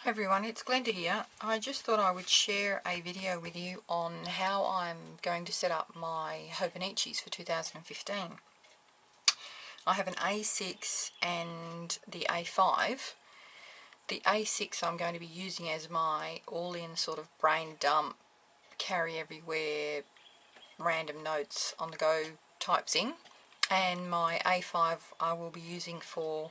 Hi everyone, it's Glenda here. I just thought I would share a video with you on how I'm going to set up my Hobonichis for 2015. I have an A6 and the A5. The A6 I'm going to be using as my all-in sort of brain dump, carry everywhere, random notes on the go type thing. And my A5 I will be using for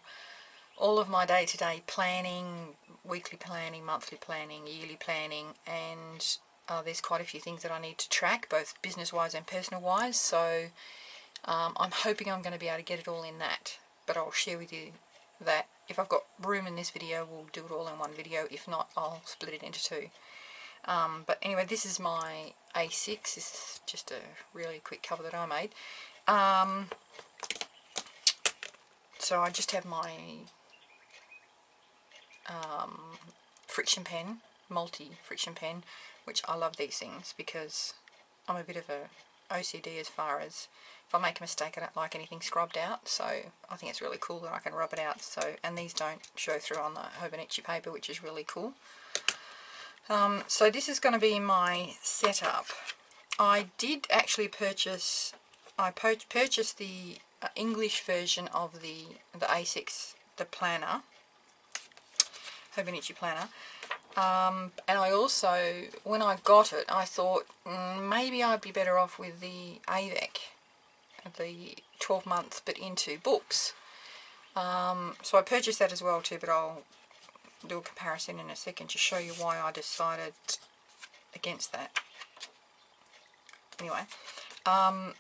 all of my day-to-day planning, weekly planning, monthly planning, yearly planning, and there's quite a few things that I need to track, both business-wise and personal-wise, so I'm hoping I'm going to be able to get it all in that, but I'll share with you that. If I've got room in this video, we'll do it all in one video. If not, I'll split it into two. But anyway, this is my A6. This is just a really quick cover that I made. So I just have my friction pen, multi-friction pen, which I love these things because I'm a bit of a OCD as far as if I make a mistake I don't like anything scrubbed out, so I think it's really cool that I can rub it out. So, and these don't show through on the Hobonichi paper, which is really cool. So this is going to be my setup. I did actually purchase the English version of the A6, the planner, Hobonichi planner, and I also, when I got it, I thought maybe I'd be better off with the Avec, the 12 months but into books. So I purchased that as well too, but I'll do a comparison in a second to show you why I decided against that. Anyway,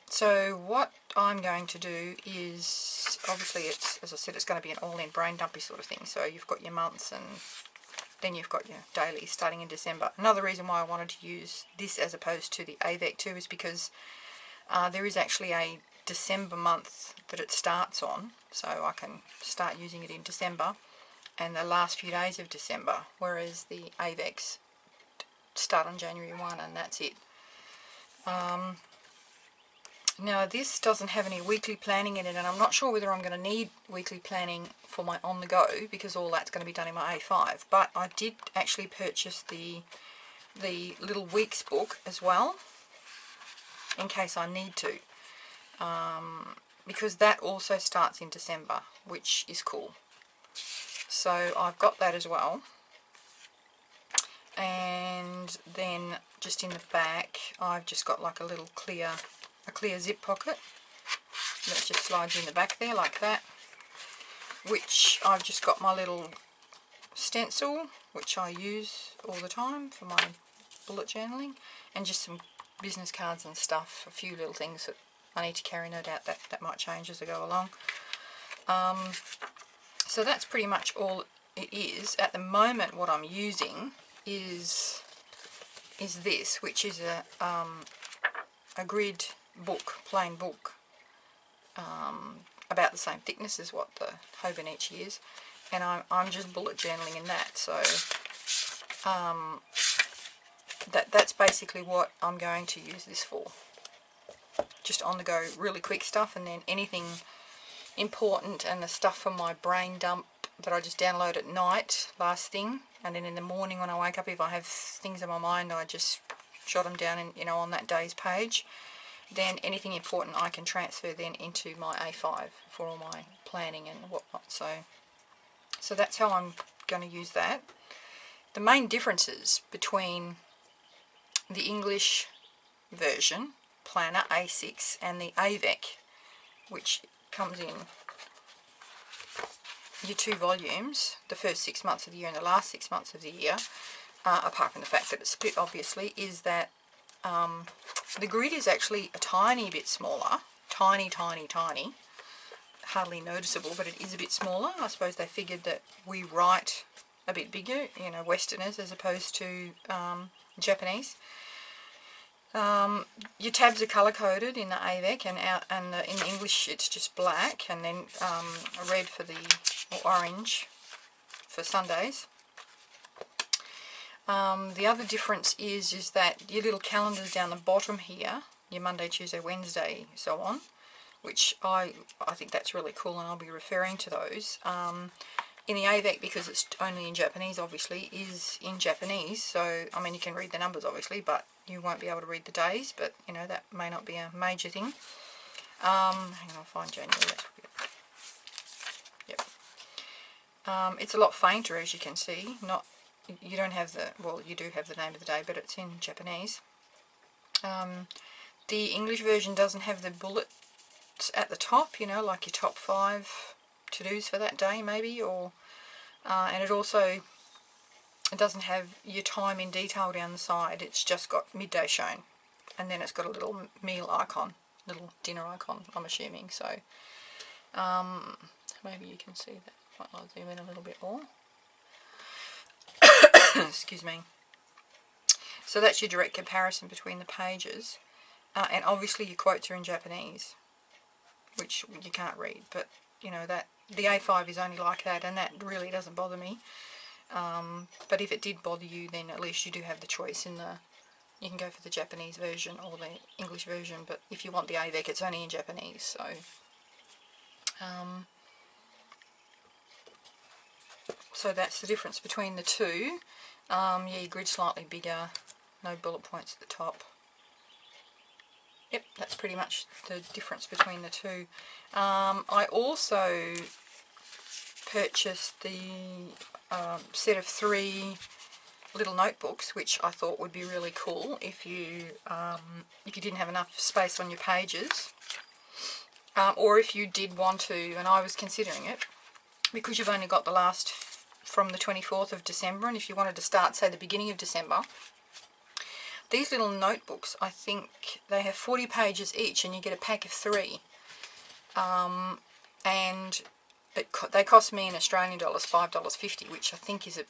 so what I'm going to do is, obviously it's, as I said, it's going to be an all-in brain dumpy sort of thing. So you've got your months and then you've got your daily starting in December. Another reason why I wanted to use this as opposed to the Avec too is because there is actually a December month that it starts on, so I can start using it in December and the last few days of December, whereas the Avecs start on January 1 and that's it. Now this doesn't have any weekly planning in it, and I'm not sure whether I'm going to need weekly planning for my on the go because all that's going to be done in my A5, but I did actually purchase the little weeks book as well in case I need to, because that also starts in December, which is cool. So I've got that as well. And then just in the back I've just got like a little clear zip pocket that just slides in the back there like that, which I've just got my little stencil which I use all the time for my bullet journaling, and just some business cards and stuff, a few little things that I need to carry, no doubt that might change as I go along. So that's pretty much all it is. At the moment what I'm using is this, which is a grid book, plain book, about the same thickness as what the Hobonichi is, and I'm just bullet journaling in that. So that's basically what I'm going to use this for. Just on the go, really quick stuff, and then anything important and the stuff from my brain dump that I just download at night, last thing, and then in the morning when I wake up, if I have things in my mind, I just jot them down in, on that day's page. Then anything important I can transfer then into my A5 for all my planning and whatnot. So that's how I'm going to use that. The main differences between the English version planner A6 and the Avec, which comes in your 2 volumes, the first 6 months of the year and the last 6 months of the year, apart from the fact that it's split obviously, is that the grid is actually a tiny bit smaller, tiny, hardly noticeable, but it is a bit smaller. I suppose they figured that we write a bit bigger, Westerners as opposed to Japanese. Your tabs are colour coded in the Avec, and in English it's just black, and then red for or orange for Sundays. The other difference is that your little calendars down the bottom here, your Monday, Tuesday, Wednesday, so on, which I think that's really cool, and I'll be referring to those. in the Avec, because it's only in Japanese, obviously, is in Japanese. So, I mean, you can read the numbers, obviously, but you won't be able to read the days. But, you know, that may not be a major thing. Hang on, I'll find January. That's good. Yep. It's a lot fainter, as you can see. You don't have the, well, you do have the name of the day, but it's in Japanese. The English version doesn't have the bullets at the top, you know, like your top 5 to-dos for that day, maybe, or and it also, it doesn't have your time in detail down the side. It's just got midday shown, and then it's got a little meal icon, little dinner icon, I'm assuming. So maybe you can see that. I'll zoom in a little bit more. Excuse me. So that's your direct comparison between the pages, and obviously your quotes are in Japanese, which you can't read, but you know that the A5 is only like that, and that really doesn't bother me. But if it did bother you, then at least you do have the choice in the, you can go for the Japanese version or the English version, but if you want the Avec, it's only in Japanese. So that's the difference between the two. Yeah, your grid's slightly bigger, no bullet points at the top. Yep, that's pretty much the difference between the two. I also purchased the set of 3 little notebooks, which I thought would be really cool if you didn't have enough space on your pages, or if you did want to, and I was considering it, because you've only got the last from the 24th of December, and if you wanted to start, say, the beginning of December, these little notebooks, I think they have 40 pages each, and you get a pack of 3. And they cost me in Australian dollars $5.50, which I think is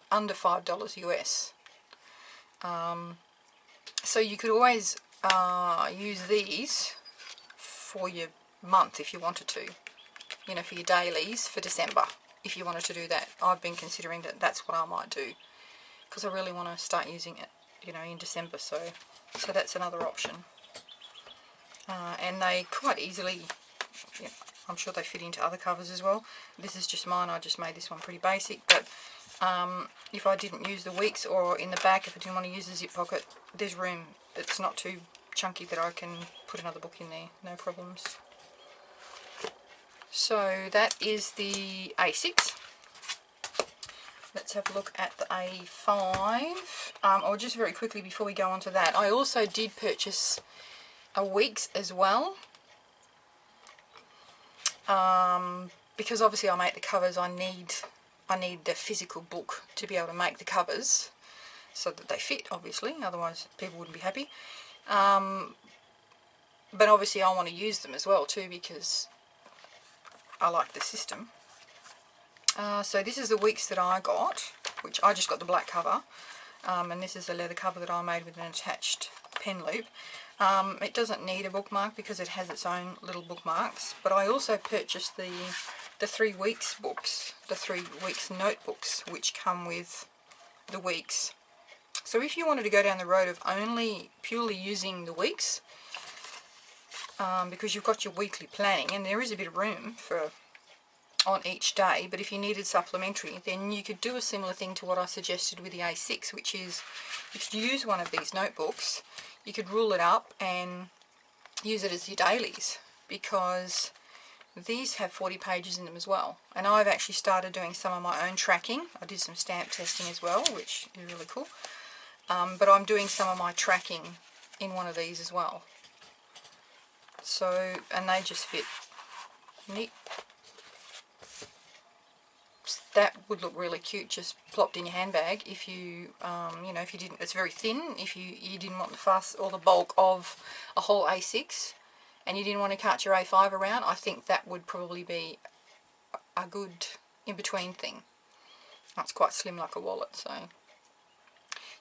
under $5 US. So you could always use these for your month if you wanted to, you know, for your dailies for December, if you wanted to do that. I've been considering that that's what I might do, because I really want to start using it, you know, in December. So that's another option. And they quite easily, you know, I'm sure they fit into other covers as well. This is just mine. I just made this one pretty basic, but if I didn't use the weeks, or in the back, if I didn't want to use the zip pocket, there's room. It's not too chunky that I can put another book in there, no problems. So that is the A6. Let's have a look at the A5. Or just very quickly before we go on to that, I also did purchase a weeks as well. Because obviously I make the covers, I need the physical book to be able to make the covers so that they fit, obviously, otherwise people wouldn't be happy. But obviously I want to use them as well too, because I like the system. So this is the weeks that I got, which I just got the black cover, and this is the leather cover that I made with an attached pen loop. It doesn't need a bookmark because it has its own little bookmarks, but I also purchased the 3 weeks books, the 3 weeks notebooks, which come with the weeks. So if you wanted to go down the road of only purely using the weeks, because you've got your weekly planning, and there is a bit of room for on each day, but if you needed supplementary, then you could do a similar thing to what I suggested with the A6, which is if you use one of these notebooks, you could rule it up and use it as your dailies, because these have 40 pages in them as well. And I've actually started doing some of my own tracking. I did some stamp testing as well, which is really cool. But I'm doing some of my tracking in one of these as well. So, and they just fit neat. That would look really cute, just plopped in your handbag. If you, you know, if you didn't, it's very thin. If you didn't want the fuss or the bulk of a whole A6, and you didn't want to cart your A5 around, I think that would probably be a good in-between thing. That's quite slim, like a wallet. So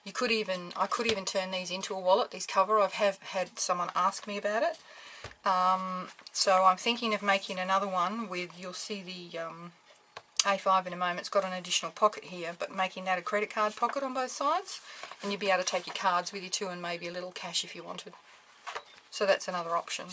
you could even, I could even turn these into a wallet. These cover, I've had someone ask me about it. So I'm thinking of making another one with, you'll see the A5 in a moment. It's got an additional pocket here, but making that a credit card pocket on both sides, and you'd be able to take your cards with you too, and maybe a little cash if you wanted. So that's another option.